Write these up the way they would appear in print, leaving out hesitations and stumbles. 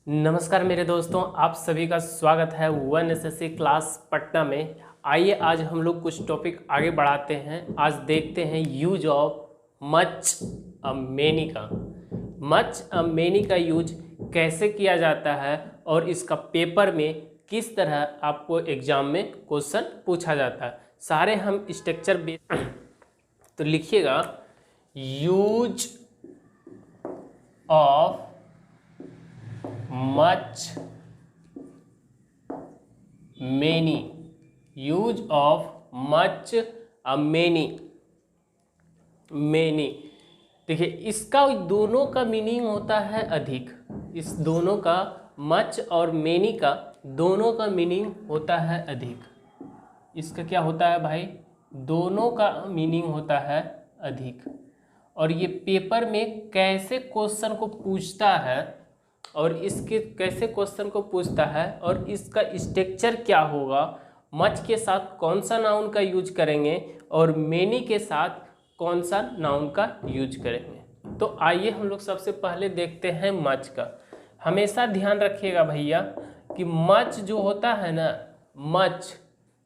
नमस्कार मेरे दोस्तों, आप सभी का स्वागत है वन एसएससी क्लास पटना में। आइए आज हम लोग कुछ टॉपिक आगे बढ़ाते हैं। आज देखते हैं use of much a many का। मच अ मेनी का यूज कैसे किया जाता है और इसका पेपर में किस तरह आपको एग्जाम में क्वेश्चन पूछा जाता है, सारे हम स्ट्रक्चर बेस तो लिखिएगा। Use of much many, use of much many। देखिए इसका दोनों का मीनिंग होता है अधिक। इस दोनों का मच और मेनी का दोनों का मीनिंग होता है अधिक। इसका क्या होता है भाई? दोनों का मीनिंग होता है अधिक। और ये पेपर में कैसे क्वेश्चन को पूछता है और इसके कैसे क्वेश्चन को पूछता है और इसका स्ट्रक्चर क्या होगा, मच के साथ कौन सा नाउन का यूज करेंगे और मेनी के साथ कौन सा नाउन का यूज करेंगे। तो आइए हम लोग सबसे पहले देखते हैं मच का। हमेशा ध्यान रखिएगा भैया कि मच जो होता है ना, मच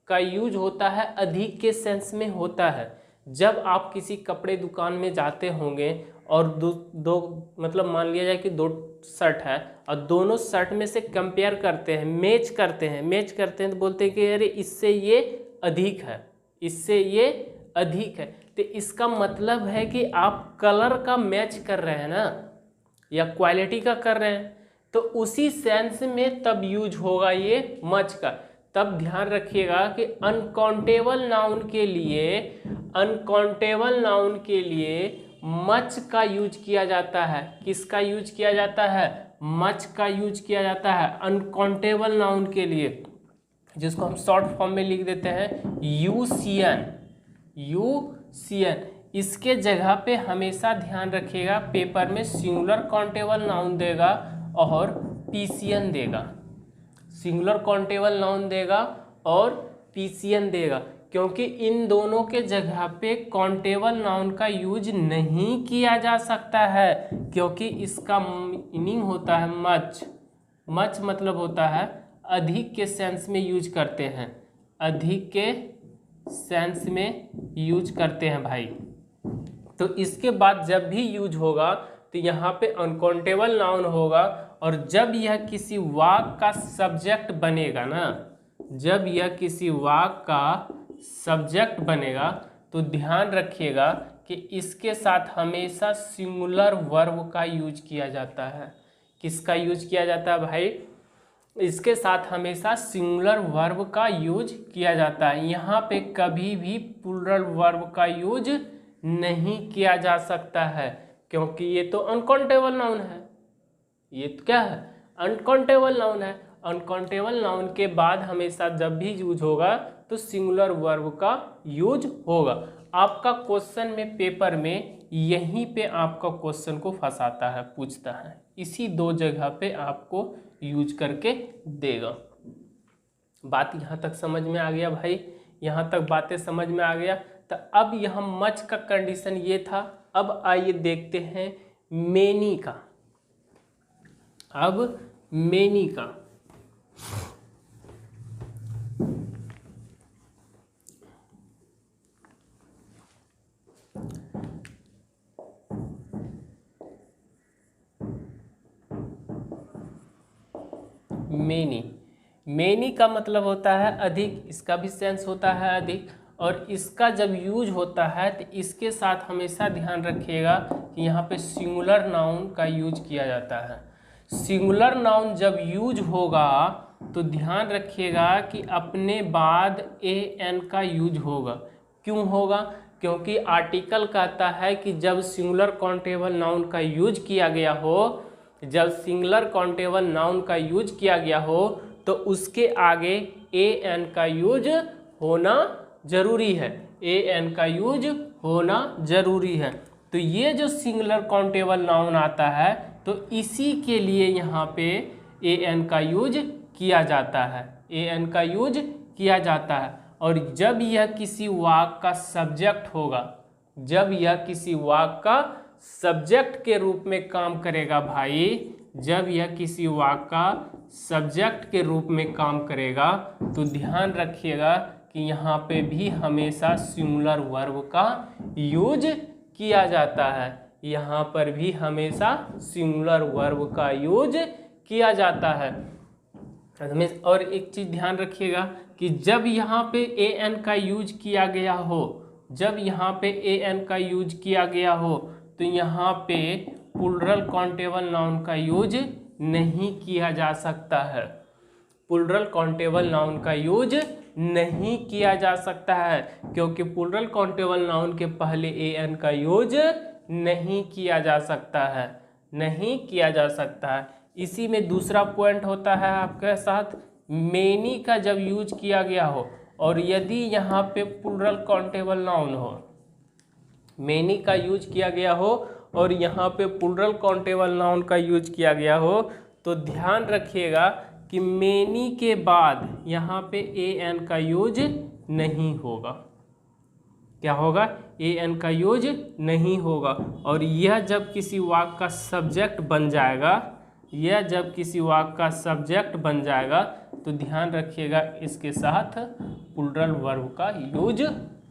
का यूज होता है अधिक के सेंस में होता है। जब आप किसी कपड़े दुकान में जाते होंगे और दो मतलब मान लिया जाए कि दो शर्ट है और दोनों शर्ट में से कंपेयर करते हैं, मैच करते हैं तो बोलते हैं कि अरे इससे ये अधिक है, इससे ये अधिक है। तो इसका मतलब है कि आप कलर का मैच कर रहे हैं ना, या क्वालिटी का कर रहे हैं, तो उसी सेंस में तब यूज होगा ये मच का। तब ध्यान रखिएगा कि अनकाउंटेबल नाउन के लिए मच का यूज किया जाता है। किसका यूज किया जाता है? मच का यूज किया जाता है अनकाउंटेबल नाउन के लिए, जिसको हम शॉर्ट फॉर्म में लिख देते हैं यूसीएन। इसके जगह पे हमेशा ध्यान रखिएगा, पेपर में सिंगुलर काउंटेबल नाउन देगा और पीसीएन देगा। सिंगुलर काउंटेबल नाउन देगा और पीसीएन देगा, क्योंकि इन दोनों के जगह पे काउंटेबल नाउन का यूज नहीं किया जा सकता है, क्योंकि इसका मीनिंग होता है मच। मच मतलब होता है अधिक के सेंस में यूज करते हैं, अधिक के सेंस में यूज करते हैं भाई। तो इसके बाद जब भी यूज होगा तो यहाँ पे अनकाउंटेबल नाउन होगा, और जब यह किसी वाक्य का सब्जेक्ट बनेगा ना, जब यह किसी वाक्य का सब्जेक्ट बनेगा तो ध्यान रखिएगा कि इसके साथ हमेशा सिंगुलर वर्ब का यूज किया जाता है। किसका यूज किया जाता है भाई? इसके साथ हमेशा सिंगुलर वर्ब का यूज किया जाता है। यहाँ पे कभी भी प्लूरल वर्ब का यूज नहीं किया जा सकता है, क्योंकि ये तो अनकाउंटेबल नाउन है। ये तो क्या है? अनकाउंटेबल नाउन है। अनकाउंटेबल नाउन के बाद हमेशा जब भी यूज होगा तो सिंगुलर वर्ब का यूज होगा। आपका क्वेश्चन में पेपर में यहीं पे आपका क्वेश्चन को फंसाता है, पूछता है, इसी दो जगह पे आपको यूज करके देगा। बात यहाँ तक समझ में आ गया भाई? यहाँ तक बातें समझ में आ गया। तो अब यहाँ मच का कंडीशन ये था। अब आइए देखते हैं मेनी का। अब मेनी का मेनी का मतलब होता है अधिक। इसका भी सेंस होता है अधिक, और इसका जब यूज होता है तो इसके साथ हमेशा ध्यान रखिएगा कि यहाँ पे सिंगुलर नाउन का यूज किया जाता है। सिंगुलर नाउन जब यूज होगा तो ध्यान रखिएगा कि अपने बाद एन का यूज होगा। क्यों होगा? क्योंकि आर्टिकल कहता है कि जब सिंगुलर काउंटेबल नाउन का यूज किया गया हो, जब सिंगुलर काउंटेबल नाउन का यूज किया गया हो तो उसके आगे एन का यूज होना जरूरी है। एन का यूज होना जरूरी है। तो ये जो सिंगुलर काउंटेबल नाउन आता है तो इसी के लिए यहाँ पे एन का यूज किया जाता है। एन का यूज किया जाता है। और जब यह किसी वाक्य का सब्जेक्ट होगा, जब यह किसी वाक्य का सब्जेक्ट के रूप में काम करेगा भाई, जब यह किसी वाक्य का सब्जेक्ट के रूप में काम करेगा तो ध्यान रखिएगा कि यहाँ पे भी हमेशा सिंगुलर वर्ब का यूज किया जाता है। यहाँ पर भी हमेशा सिंगुलर वर्ब का यूज किया जाता है। और एक चीज़ ध्यान रखिएगा कि जब यहाँ पे एन का यूज किया गया हो, जब यहाँ पे एन का यूज किया गया हो तो यहाँ पे प्लूरल काउंटेबल नाउन का यूज नहीं किया जा सकता है। प्लूरल काउंटेबल नाउन का यूज नहीं किया जा सकता है, क्योंकि प्लूरल काउंटेबल नाउन के पहले एन का यूज नहीं किया जा सकता है, नहीं किया जा सकता है। इसी में दूसरा पॉइंट होता है आपके साथ, मेनी का जब यूज किया गया हो और यदि यहाँ पे प्लूरल काउंटेबल नाउन हो, मेनी का यूज किया गया हो और यहाँ पे प्लूरल काउंटेबल नाउन का यूज किया गया हो, तो ध्यान रखिएगा कि मेनी के बाद यहाँ पे एन का यूज नहीं होगा। क्या होगा? एन का यूज नहीं होगा। और यह जब किसी वाक्य का सब्जेक्ट बन जाएगा, यह जब किसी वाक्य का सब्जेक्ट बन जाएगा तो ध्यान रखिएगा इसके साथ प्लूरल वर्ब का यूज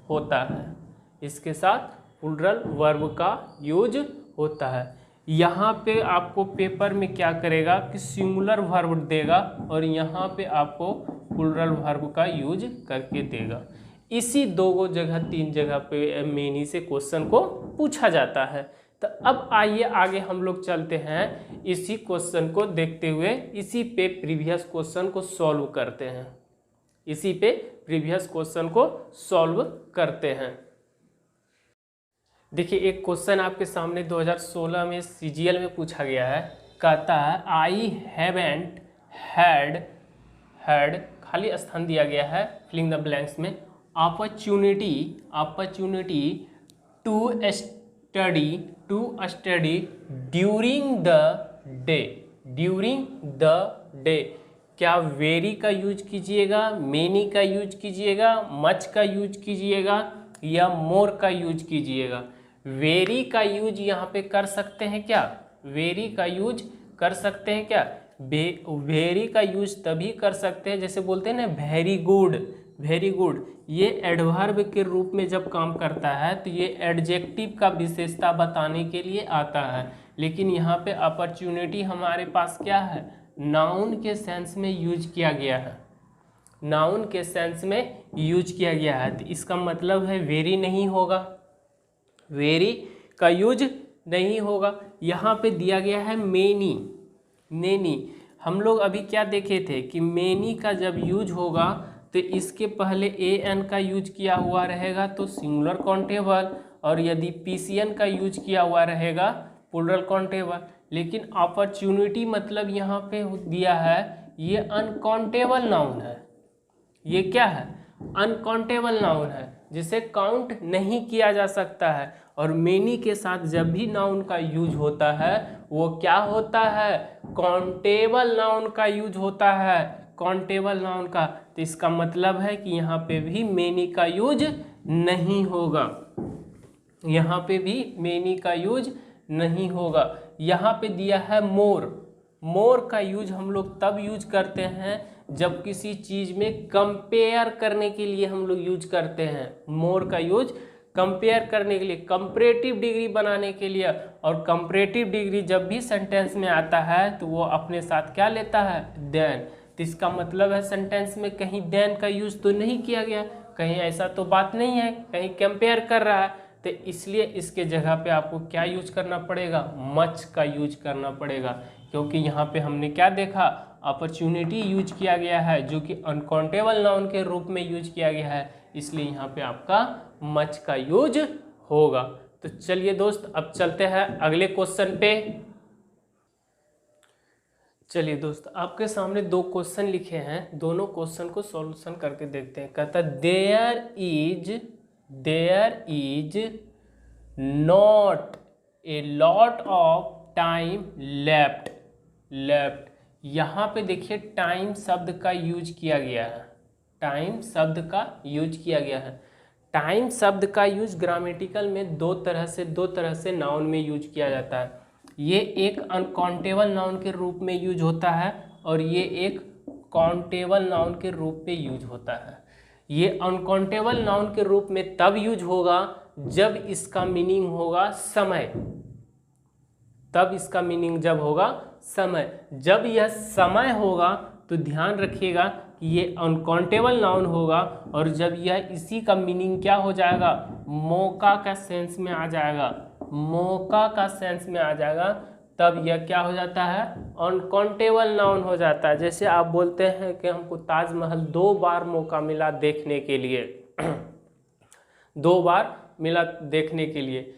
होता है, इसके साथ प्लूरल वर्ब का यूज होता है। यहाँ पे आपको पेपर में क्या करेगा कि सिंगुलर वर्ब देगा और यहाँ पे आपको प्लूरल वर्ब का यूज करके देगा। इसी दो जगह तीन जगह पे मेनी से क्वेश्चन को पूछा जाता है। तो अब आइए आगे हम लोग चलते हैं, इसी क्वेश्चन को देखते हुए इसी पे प्रीवियस क्वेश्चन को सॉल्व करते हैं, इसी पे प्रीवियस क्वेश्चन को सॉल्व करते हैं। देखिए एक क्वेश्चन आपके सामने 2016 में सीजीएल में पूछा गया है। कहता है आई हैवेंट हैड खाली स्थान दिया गया है फिलिंग द ब्लैंक्स में opportunity to study during the day. क्या वेरी का यूज कीजिएगा, मेनी का यूज कीजिएगा, मच का यूज कीजिएगा या मोर का यूज कीजिएगा? वेरी का यूज यहाँ पे कर सकते हैं क्या? वेरी का यूज कर सकते हैं क्या? वेरी का यूज तभी कर सकते हैं जैसे बोलते हैं ना वेरी गुड, वेरी गुड। ये एडवर्ब के रूप में जब काम करता है तो ये एडजेक्टिव का विशेषता बताने के लिए आता है। लेकिन यहाँ पे अपॉर्चुनिटी हमारे पास क्या है? नाउन के सेंस में यूज किया गया है, नाउन के सेंस में यूज किया गया है। तो इसका मतलब है वेरी नहीं होगा, वेरी का यूज नहीं होगा। यहाँ पे दिया गया है मेनी, नेनी। हम लोग अभी क्या देखे थे कि मेनी का जब यूज होगा तो इसके पहले एन का यूज किया हुआ रहेगा तो सिंगुलर काउंटेबल, और यदि पीसीएन का यूज किया हुआ रहेगा प्लूरल काउंटेबल। लेकिन अपॉर्चुनिटी मतलब यहाँ पे दिया है ये अनकाउंटेबल नाउन है। ये क्या है? अनकाउंटेबल नाउन है, जिसे काउंट नहीं किया जा सकता है। और मेनी के साथ जब भी नाउन का यूज होता है वो क्या होता है? काउंटेबल नाउन का यूज होता है, काउंटेबल नाउन का। तो इसका मतलब है कि यहाँ पे भी मेनी का यूज नहीं होगा, यहाँ पे भी मेनी का यूज नहीं होगा। यहाँ पे दिया है मोर। मोर का यूज हम लोग तब यूज करते हैं जब किसी चीज़ में कंपेयर करने के लिए हम लोग यूज करते हैं। मोर का यूज कंपेयर करने के लिए, कंपैरेटिव डिग्री बनाने के लिए। और कंपैरेटिव डिग्री जब भी सेंटेंस में आता है तो वो अपने साथ क्या लेता है? देन। तो इसका मतलब है सेंटेंस में कहीं देन का यूज तो नहीं किया गया, कहीं ऐसा तो बात नहीं है, कहीं कंपेयर कर रहा है। तो इसलिए इसके जगह पे आपको क्या यूज करना पड़ेगा? मच का यूज करना पड़ेगा, क्योंकि यहाँ पे हमने क्या देखा? अपॉर्चुनिटी यूज किया गया है जो कि अनकाउंटेबल नाउन के रूप में यूज किया गया है, इसलिए यहाँ पे आपका मच का यूज होगा। तो चलिए दोस्त अब चलते हैं अगले क्वेश्चन पे। चलिए दोस्त आपके सामने दो क्वेश्चन लिखे हैं, दोनों क्वेश्चन को सॉल्यूशन करके देखते हैं। कहता है there is not a lot of time left. यहाँ पे देखिए टाइम शब्द का यूज किया गया है, टाइम शब्द का यूज किया गया है। टाइम शब्द का यूज ग्रामेटिकल में दो तरह से नाउन में यूज किया जाता है। ये एक अनकाउंटेबल नाउन के रूप में यूज होता है और ये एक काउंटेबल नाउन के रूप में यूज होता है। ये अनकाउंटेबल नाउन के रूप में तब यूज होगा जब इसका मीनिंग होगा समय, तब इसका मीनिंग जब होगा समय। जब यह समय होगा तो ध्यान रखिएगा कि ये अनकाउंटेबल नाउन होगा, और जब यह इसी का मीनिंग क्या हो जाएगा, मौका का सेंस में आ जाएगा, मौका का सेंस में आ जाएगा, तब यह क्या हो जाता है, अनकाउंटेबल नाउन हो जाता है। जैसे आप बोलते हैं कि हमको ताजमहल 2 बार मौका मिला देखने के लिए 2 बार मिला देखने के लिए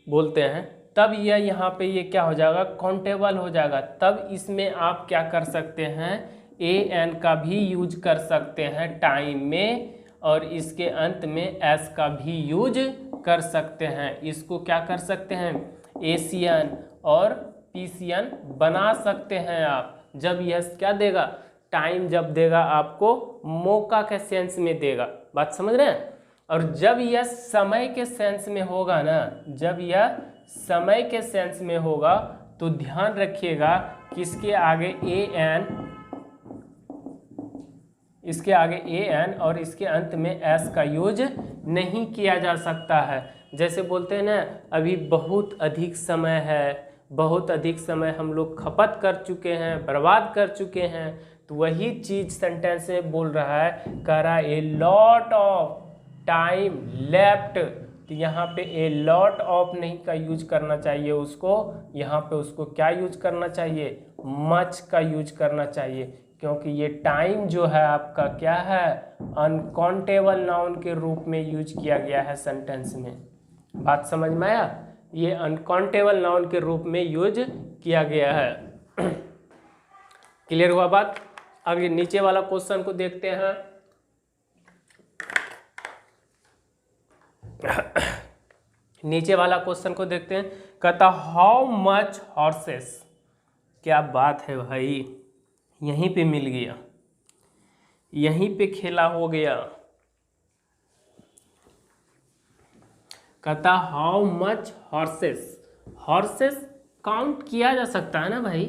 बोलते हैं, तब यह यहाँ पे ये क्या हो जाएगा, काउंटेबल हो जाएगा। तब इसमें आप क्या कर सकते हैं, एन का भी यूज कर सकते हैं टाइम में, और इसके अंत में एस का भी यूज कर सकते हैं। इसको क्या कर सकते हैं, एशियन और पीसियन बना सकते हैं आप। जब यह क्या देगा, टाइम जब देगा आपको मौका के सेंस में देगा, बात समझ रहे हैं। और जब यह समय के सेंस में होगा ना, जब यह समय के सेंस में होगा तो ध्यान रखिएगा कि इसके आगे ए एन और इसके अंत में एस का यूज नहीं किया जा सकता है। जैसे बोलते हैं ना, अभी बहुत अधिक समय है, बहुत अधिक समय हम लोग खपत कर चुके हैं, बर्बाद कर चुके हैं, तो वही चीज सेंटेंस में बोल रहा है, कह रहा है ए लॉट ऑफ टाइम लेफ्ट। तो यहाँ पे ए लॉट ऑफ नहीं का यूज करना चाहिए उसको, यहाँ पे उसको क्या यूज करना चाहिए, मच का यूज करना चाहिए, क्योंकि ये टाइम जो है आपका क्या है, अनकाउंटेबल नाउन के रूप में यूज किया गया है सेंटेंस में। बात समझ में आया, ये अनकाउंटेबल नाउन के रूप में यूज किया गया है। क्लियर हुआ बात। आगे नीचे वाला क्वेश्चन को देखते हैं। नीचे वाला क्वेश्चन को देखते हैं, कहता हाउ मच हॉर्सेस। क्या बात है भाई, यहीं पे मिल गया, यहीं पे खेला हो गया। कहता how much horses. Horses count किया जा सकता है ना भाई,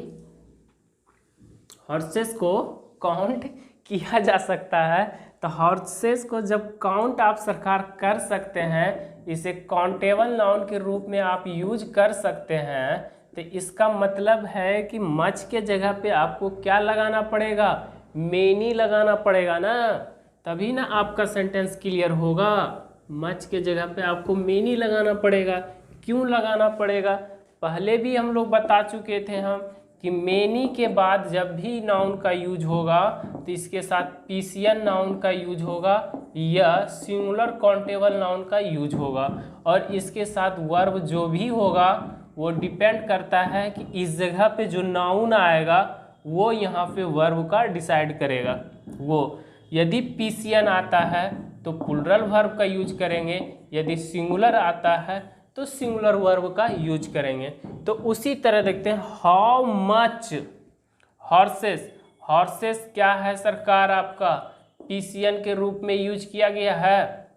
हॉर्सेस को काउंट किया जा सकता है। तो हॉर्सेस को जब काउंट आप सरकार कर सकते हैं, इसे काउंटेबल नाउन के रूप में आप यूज कर सकते हैं, तो इसका मतलब है कि मच के जगह पे आपको क्या लगाना पड़ेगा, मेनी लगाना पड़ेगा ना, तभी ना आपका सेंटेंस क्लियर होगा। मच के जगह पे आपको मेनी लगाना पड़ेगा। क्यों लगाना पड़ेगा, पहले भी हम लोग बता चुके थे हम कि मेनी के बाद जब भी नाउन का यूज होगा तो इसके साथ पीसियन नाउन का यूज होगा या सिंगुलर काउंटेबल नाउन का यूज होगा, और इसके साथ वर्ब जो भी होगा वो डिपेंड करता है कि इस जगह पे जो नाउन आएगा वो यहाँ पे वर्ब का डिसाइड करेगा। वो यदि पीसियन आता है तो प्लूरल वर्ब का यूज करेंगे, यदि सिंगुलर आता है तो सिंगुलर वर्ब का यूज करेंगे। तो उसी तरह देखते हैं हाउ मच हॉर्सेस। हॉर्सेस क्या है सरकार, आपका पीसियन के रूप में यूज किया गया है,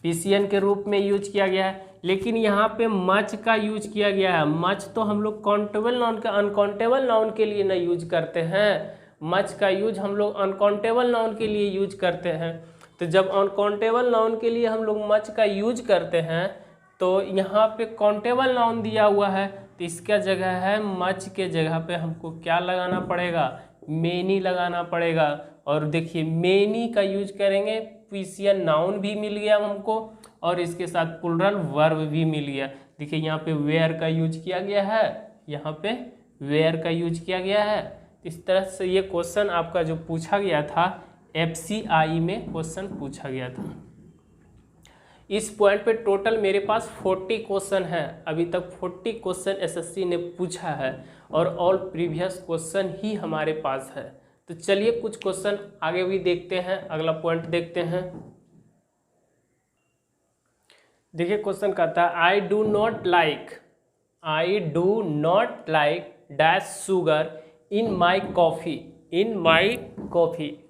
पीसियन के रूप में यूज किया गया है, लेकिन यहाँ पे मच का यूज किया गया है। मच तो हम लोग काउंटेबल नाउन का अनकाउंटेबल नाउन के लिए नहीं यूज करते हैं, मच का यूज हम लोग अनकाउंटेबल नाउन के लिए यूज करते हैं। तो जब अनकाउंटेबल नाउन के लिए हम लोग मच का यूज करते हैं तो यहाँ पे काउंटेबल नाउन दिया हुआ है, तो इसका जगह है मच के जगह पे हमको क्या लगाना पड़ेगा, मेनी लगाना पड़ेगा। और देखिए मेनी का यूज करेंगे, पीसियन नाउन भी मिल गया हमको और इसके साथ प्लूरल वर्ब भी मिल गया। देखिए यहाँ पे वेयर का यूज किया गया है, यहाँ पे वेयर का यूज किया गया है। इस तरह से ये क्वेश्चन आपका जो पूछा गया था FCI में क्वेश्चन पूछा गया था। इस पॉइंट पे टोटल मेरे पास 40 क्वेश्चन हैं, अभी तक 40 क्वेश्चन SSC ने पूछा है और ऑल प्रीवियस क्वेश्चन ही हमारे पास है। तो चलिए कुछ क्वेश्चन आगे भी देखते हैं, अगला पॉइंट देखते हैं। देखिए क्वेश्चन कहता है I do not like dash sugar in my coffee.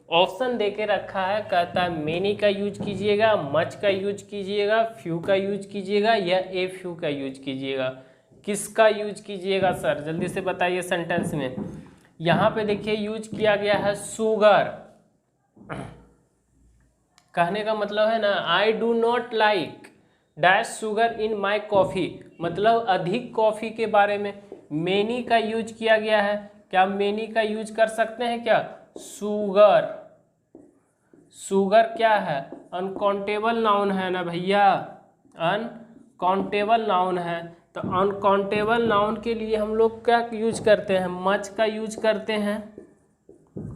Option देके रखा है, कहता है मेनी का यूज कीजिएगा, मच का यूज कीजिएगा, फ्यू का यूज कीजिएगा या ए फ्यू का यूज कीजिएगा। किसका यूज कीजिएगा सर, जल्दी से बताइए सेंटेंस में। यहाँ पे देखिए यूज किया गया है शुगर। कहने का मतलब है ना, I do not like dash sugar in my coffee, मतलब अधिक कॉफ़ी के बारे में। मेनी का यूज किया गया है, क्या मेनी का यूज कर सकते हैं क्या? शुगर, शुगर क्या है? अनकाउंटेबल नाउन है ना भैया, अनकाउंटेबल नाउन है। तो अनकाउंटेबल नाउन के लिए हम लोग क्या यूज करते हैं? मच का यूज करते हैं,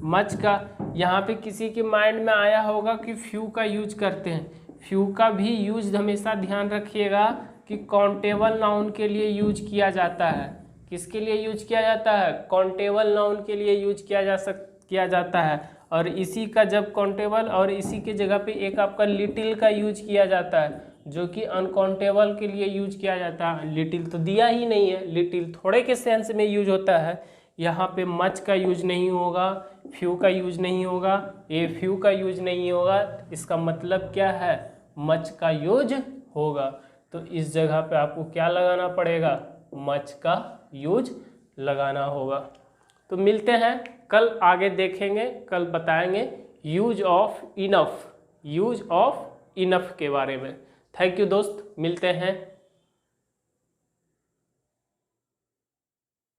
मच का। यहाँ पे किसी के माइंड में आया होगा कि फ्यू का यूज करते हैं। फ्यू का भी यूज हमेशा ध्यान रखिएगा कि काउंटेबल नाउन के लिए यूज किया जाता है। किसके लिए यूज किया जाता है? काउंटेबल नाउन के लिए यूज किया जाता है। और इसी का जब काउंटेबल और इसी के जगह पे एक आपका लिटिल का यूज किया जाता है, जो कि अनकाउंटेबल के लिए यूज किया जाता है। लिटिल तो दिया ही नहीं है, लिटिल थोड़े के सेंस में यूज होता है। यहाँ पे मच का यूज नहीं होगा, फ्यू का यूज नहीं होगा, ए फ्यू का यूज नहीं होगा। इसका मतलब क्या है? मच का यूज होगा। तो इस जगह पे आपको क्या लगाना पड़ेगा? मच का यूज लगाना होगा। तो मिलते हैं कल, आगे देखेंगे, कल बताएंगे use of enough, use of enough के बारे में। थैंक यू दोस्त, मिलते हैं